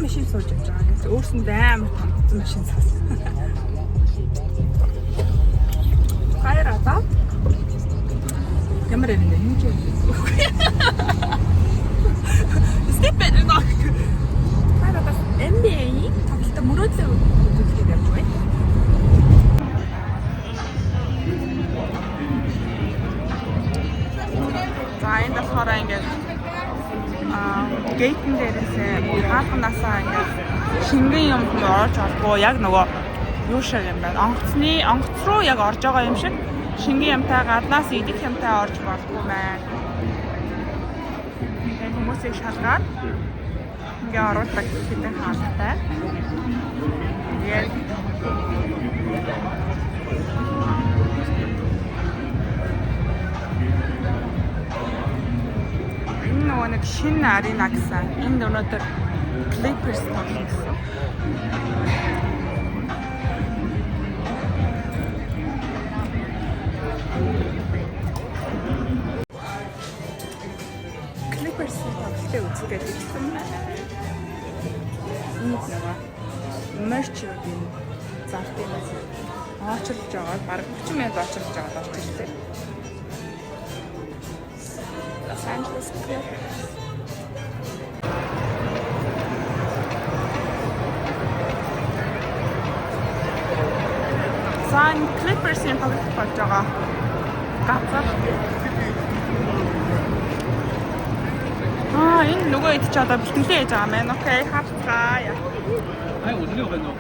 машин сууж явж байгаа. Ингээд өөрсөндөө амар том утсан машин сууж. Хайр одоо ямар юм бэ? Юу ч юм. Степен нөх. Хайр одоо NBA тоглолт мөрөөдлөө үзүүлээд явж байна. Энэ болохоор ингээд гейтэн дээрээсээ хаалханасаа ингээд шингэн юм орж ордгоо яг нөгөө юу шиг юм байна. Онгоц руу яг орж байгаа юм шиг шингэн юмтай гаднаас идэх юмтай орж болдгоо байна. Тэгээд хүмүүсийг шалгаад ингээд оруулдаг хэдэн хаалгатай. Тэгээд нэг шинэ арена гэсэн. Энд өнөөдөр Clippers тоглоно гэсэн. Clippers тоглолтыг үзгээд ирсэн байна. Энд нөгөө merch-ийн залтын очилж байгаа. Бараг 30 минут очилж байгаа очилтэй. Los Angeles Clippers. Сан Clippers-ийн тоглолт болж байгаа. Газар. Энэ нөгөө ид ч одоо бэлтгэлээ хийж байгаа мэн. Окей, харцгаая. Ай, 56 байна уу?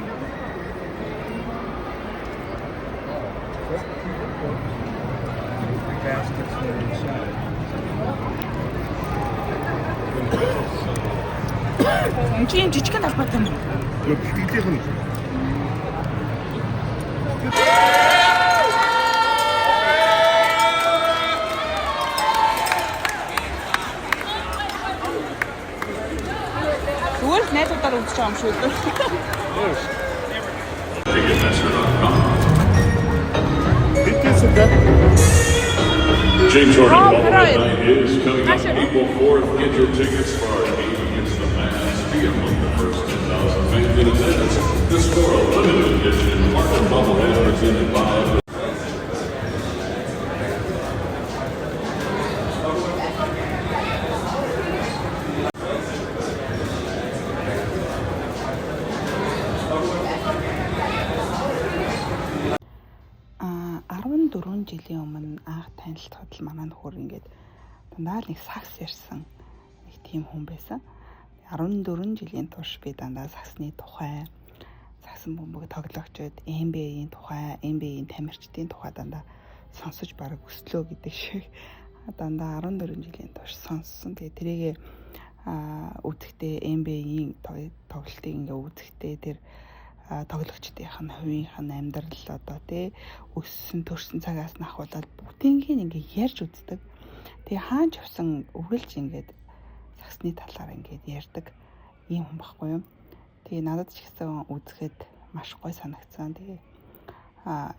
Энд жижиг талбайтай юм. Яг бэлтгэлийнх нь. Зүгээр найзуудаар үзэж байгаа юм шүү дээ. James Harden night is coming up April 4th. Get your tickets for our game against the Mavs. Be among the first 10,000 fans in attendance. This for a limited edition Martin Bubblehead presented by. Жилийн өмнө анх танилцахад л манай нөхөр ингээд дандаа л нэг сакс ярьсан нэг тийм хүн байсан. 14 жилийн турш би дандаа саксны тухай, саксан бөмбөг тоглогчид, NBA-ийн тухай, NBA-ийн тамирчдын тухай дандаа сонсож бараг өслөө гэдэг шиг дандаа 14 жилийн турш сонссон. Тэгээ тэрийгэ үзэхдээ NBA-ийн тоглолтыг ингээ үзэхдээ тэр тоглогчдынх нь хувийнх нь амьдрал одоо тий өссөн төрсэн цагаас нь ахуулаад бүгдийг ингээ ярьж үздэг. Тэгээ хааж авсан үргэлж ингээд саксны талаар ингээд ярьдаг ийм хүн байхгүй юу. Тэгээ надад ч гэсэн үзэхэд маш гоё санагдсан. Тэгээ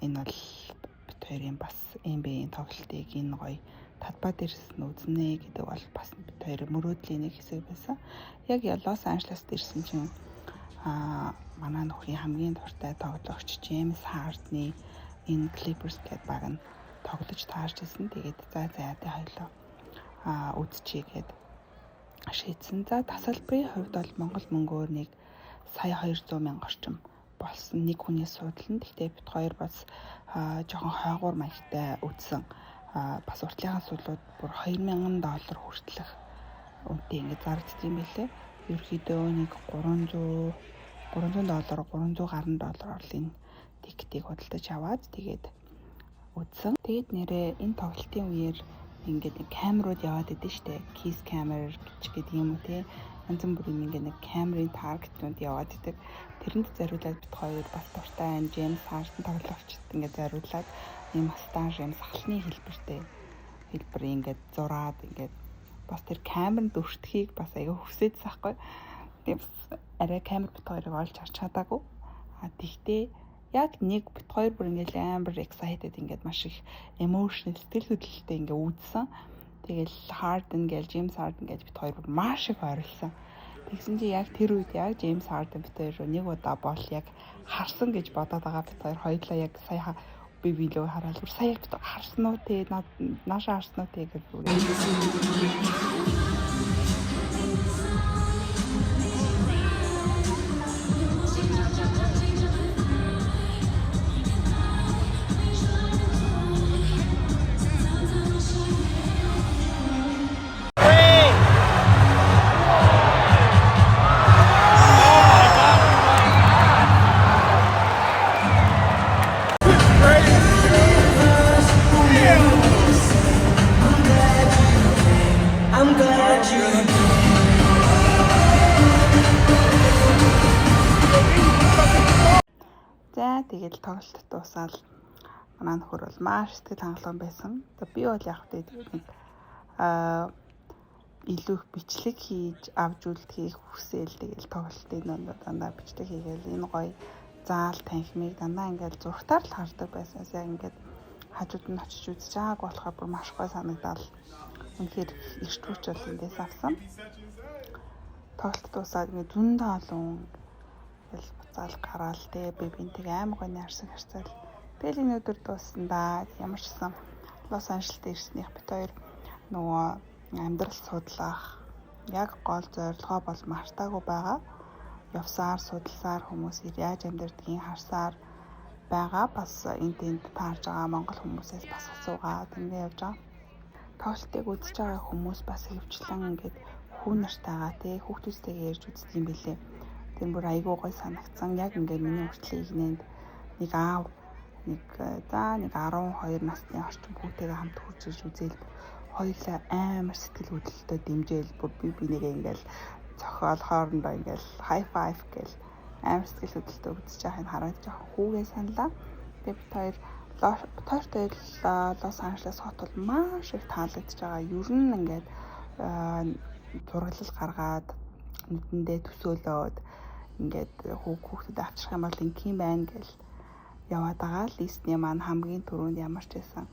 энэ бол бит хоёрын бас NBA-ийн тоглолтыг энэ гоё талбай дээрс нь үзнэ гэдэг бол бас бит хоёр мөрөөдлийн нэг хэсэг байсан. Яг Лос Анжелест ирсэн чинь манай нөхрийн хамгийн дуртай тоглогч Джеймс Хардны энэ Clippers гэдэг баг нь тоглож таарч ирсэн. Тэгээд за яатай хоёлоо үзчихье гэд шийдсэн. За тасалбарын хувьд бол Монгол мөнгөөр нэг сая 200 мянга орчим болсон нэг хүний суудлан. Гэхдээ бид хоёр бас жоохон хойгуур маягтай үзсэн. Бас уртлынхаа суулууд бүр $2000 хүртэлх үнэтэй ингэ зарддаг юм билээ. Ерөнхийдөө нэг $300 $300 гаруй орлын тикетийг худалдаж аваад тэгээд үзсэн. Тэгээд нэрээ энэ тоглолтын үеэр ингээд нэг камерууд яваад идэв штэ. Keys camera гэдэг юм уу те. Янз бүрийн ингээд нэг камерын таргетууд яваад идэг. Тэрэнд зориулаад бит хоёр бас дуртай Джеймс Харден тоглогчд ингээд зориулаад ийм мастаж юм сахалны хэлбэр ингээд зураад ингээд бас тэр камерын дүрстхийг бас аяга хүсэж байхгүй. Тэгээд арай камер бит хоёрыг олж харж чадаагүй. Тэгтээ яг нэг бит хоёр бүр ингээд амар excited ингээд маш их emotional сэтгэл хөдлөлтөй ингээд үзсэн. Тэгэл Harden гээл James Harden гэж бит хоёр бүр маш их ойрлсон. Тэгсэн чи яг тэр үед яг Джеймс Харден бид хоёр нэг удаа бол яг харсан гэж бодоод байгаа бид хоёр хоёулаа яг сая би видео хараад бүр сая бид харсан уу те нааша харсан уу те гэж бүр. За тэгэл тоглолт дуусаад манай нөхөр бол маш сэтгэл хангалуун байсан. Би бол яг нэг илүү их бичлэг хийж авч үлдэхийг хүсээл тэгэл тоглолтын дандаа бичлэг хийгээл энэ гоё заал танхимыг дандаа ингээл зургатаар л хардаг байсан. Яг ингээд хажууд нь очиж үзэж байгааг болохоор бүр маш гоё санагдал. Үнэхээр эрт хүч бол эндээс авсан. Тоглолт дуусаад ингээд зөндөө олон ингээл буцаал гараал те би бинтэг аймаг гоны харсан харцал. Тэгэл энэ өдөр дуусандаа ямар ч гэсэн Лос Анжелест ирснийх бит хоёр нөгөө амьдрал судлах яг гол зорилгоо бол мартаагүй байгаа. Явсаар судалсаар хүмүүс яаж амьдардгийг харсаар байгаа. Бас энд таарж байгаа монгол хүмүүсээс бас асуугаад ингэ явж байгаа. Тоглолтыг үзэж байгаа хүмүүс бас хөвчлэн ингээд хүн нартайгаа те хүүхдүүдтэйгээ ярьж үздэг юм билээ. Тэр бүр айгүй гой санагдсан. Яг ингээд миний хүртэл игнэнд нэг аав нэг 12 насны орчим хүүтэйгээ хамт хурж ирж үзээл хоёулаа амар сэтгэл хөдлөлтөд дэмжээл бүр би нэгэ ингээл цохол хоорондоо ингээл хай файв гэл амар сэтгэл хөдлөлтөд үзэж байгааг хараад жоохон хүүгээ саналаа. Тэгээд бид хоёр Лос Анжелес хот бол маш их таалагдж байгаа. Ер нь ингээд зураглал гаргаад нүдэндээ төсөөлөөд ингээд хүүхдэд авчрах юм бол ингийн байна гэл яваад байгаа. Листний маань хамгийн түрүүнд ямар ч байсан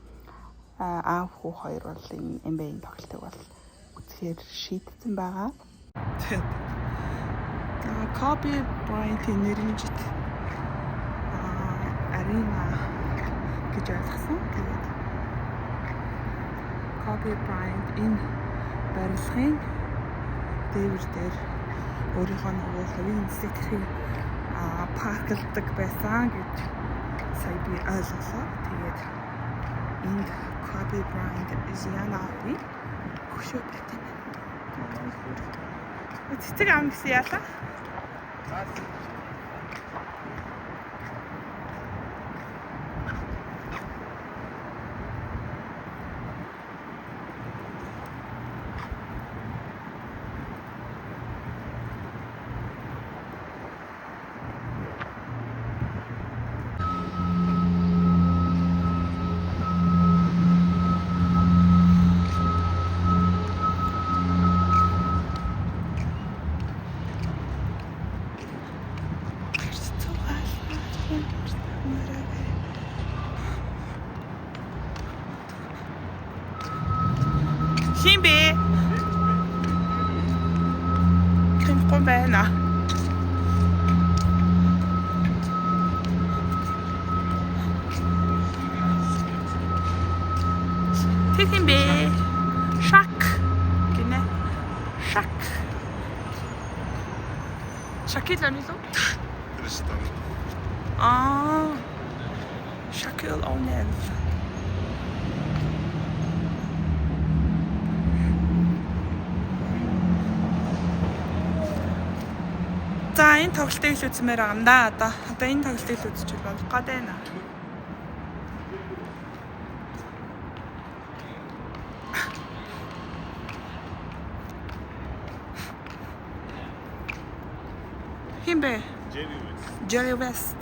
аав хүү хоёр бол энэ NBA-ийн тоглолтыг бол үзэхээр шийдсэн байгаа. Kobe Bryant-ийн нэрнжит арена гэж ойлгосон. Тэгээд Kobe Bryant энэ барилгын дээвэр дээр өөрийнхөө нөгөө хувийн сэтгэхийг парклдаг байсан гэж сая би ойлголоо. Тэгээд энд Kobe Bryant Isiana-ийн хөшөө байт юм. Цэцэг аав гэсэн яалаа? Химбэ. Тэнгуй байна. Химбэ. Шак. Гинэ. Шак. Шакил онилоо. Шакил онел. За энэ тоглолтыг л үзмээр байгаа юм да. Одоо энэ тоглолтыг л үзчих болох гээд байна. Химбэ? Jerry West.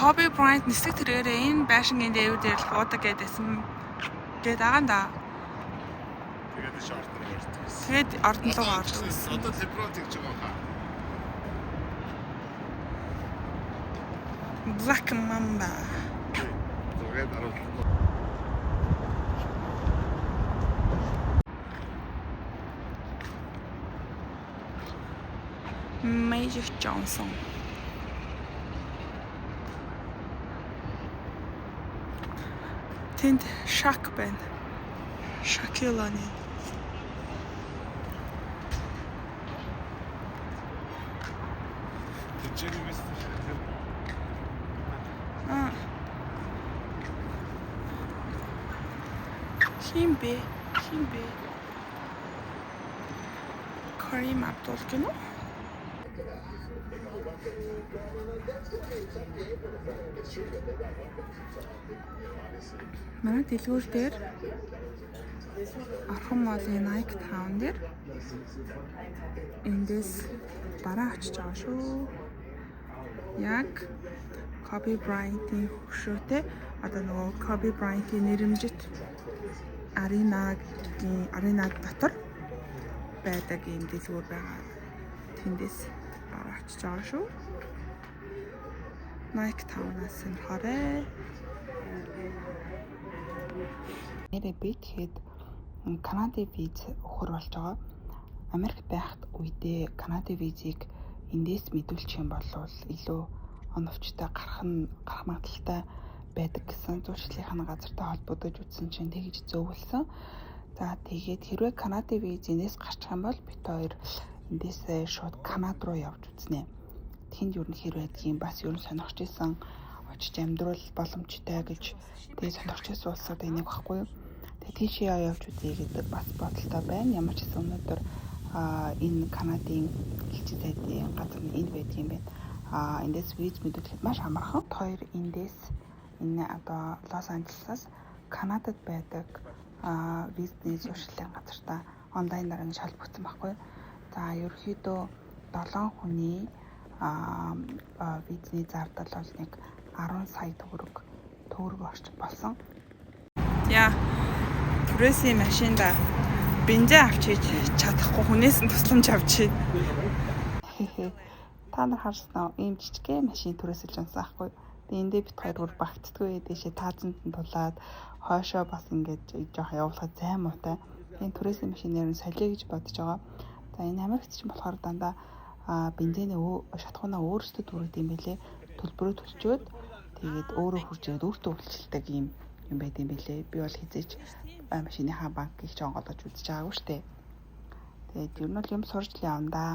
Kobe Bryant нисэх тэрээрээ энэ байшингийн дээвэр дээр л буудаг гэдээсэн гээд байгаа юм да. Тэгээд ордон руу ордог гэсэн. Одоо LeBron гэж байгаа хаа. Black Mamba. Magic Johnson. Тэнд Shaq байна. Shaquille O'Neal. Хин бэ? Kareem Abdul гэнэ үү? Манай дэлгүүр дээр Архан Молын Nike Town дээр эндээс бараа очиж байгаа шүү. Яг Kobe Bryant-ийн хөшөөтэй одоо нөгөө Kobe Bryant-ийн нэрэмжит арена дотор байдаг юм дэлгүүр байгаа. Тэндээс бараа очиж байгаа шүү. Nike Town-аас нь хорой. Нэрээ би тэгэхэд Канадын виз өгөр болж байгаа. Америк байхад үедээ Канадын визийг эндээс мэдүүлчих юм бол илүү оновчтой гарах магадaltaй байдаг гэсэн зуршлынхаа газартай холбогдож үзсэн чинь тэгж зөвлөсөн. За тэгээд хэрвээ Канадын виз энэс гарчих юм бол бид хоёр эндээсээ шууд Канад руу явж үзнэ. Тэнд юу хэрвээ тийм бас юу сонирхож исэн очиж амьдрал боломжтой гэж тэгээд сонирхож исэн улсууд энийг багхгүй юу. Тэгээд тийшээ явж үзье гэдэг бас бодолтой байна. Ямар ч гэсэн өнөөдөр энэ Канадын элчин сайдын газар энд байдаг юм байна. Эндээс виз мэдүүлэхэд маш амархан. Хоёр эндээс энэ одоо Лос Анжелесаас Канадад байдаг визний зуршлын газартаа онлайнаар ингэж холбогдсон байхгүй. За ерөөхдөө 7 хүний визний зардал бол нэг 10 сая төгрөг орчим болсон. Яа. Түрээсийн машинда бензин авчиж чадахгүй хүнээс нь тусламж авчий. Та нар харснаа ийм жижигхэн машин түрээсэлж унсан ахгүй. Тэгээ эндээ бит хоёр бүр багтдаггүй дэшээ таазанд нь тулаад хойшоо бас ингэж жоох явуулахад зай муутай. Тэгээ түрээсийн машинээр нь солиё гэж бодож байгаа. За энэ Америкт ч болохоор дандаа бензиний шатхуунаа өөрсдөө түрээд юм бэлээ. Төлбөрөө төлчөөд тэгээд өөрөө хуржээд өөртөө үйлчлдэг юм байт юм бэлээ. Би бол хизээч машиныхаа банкыг ч онгоолгож үзэж байгаагүй штэ. Тэгээд ер нь бол юм сурч л явна да.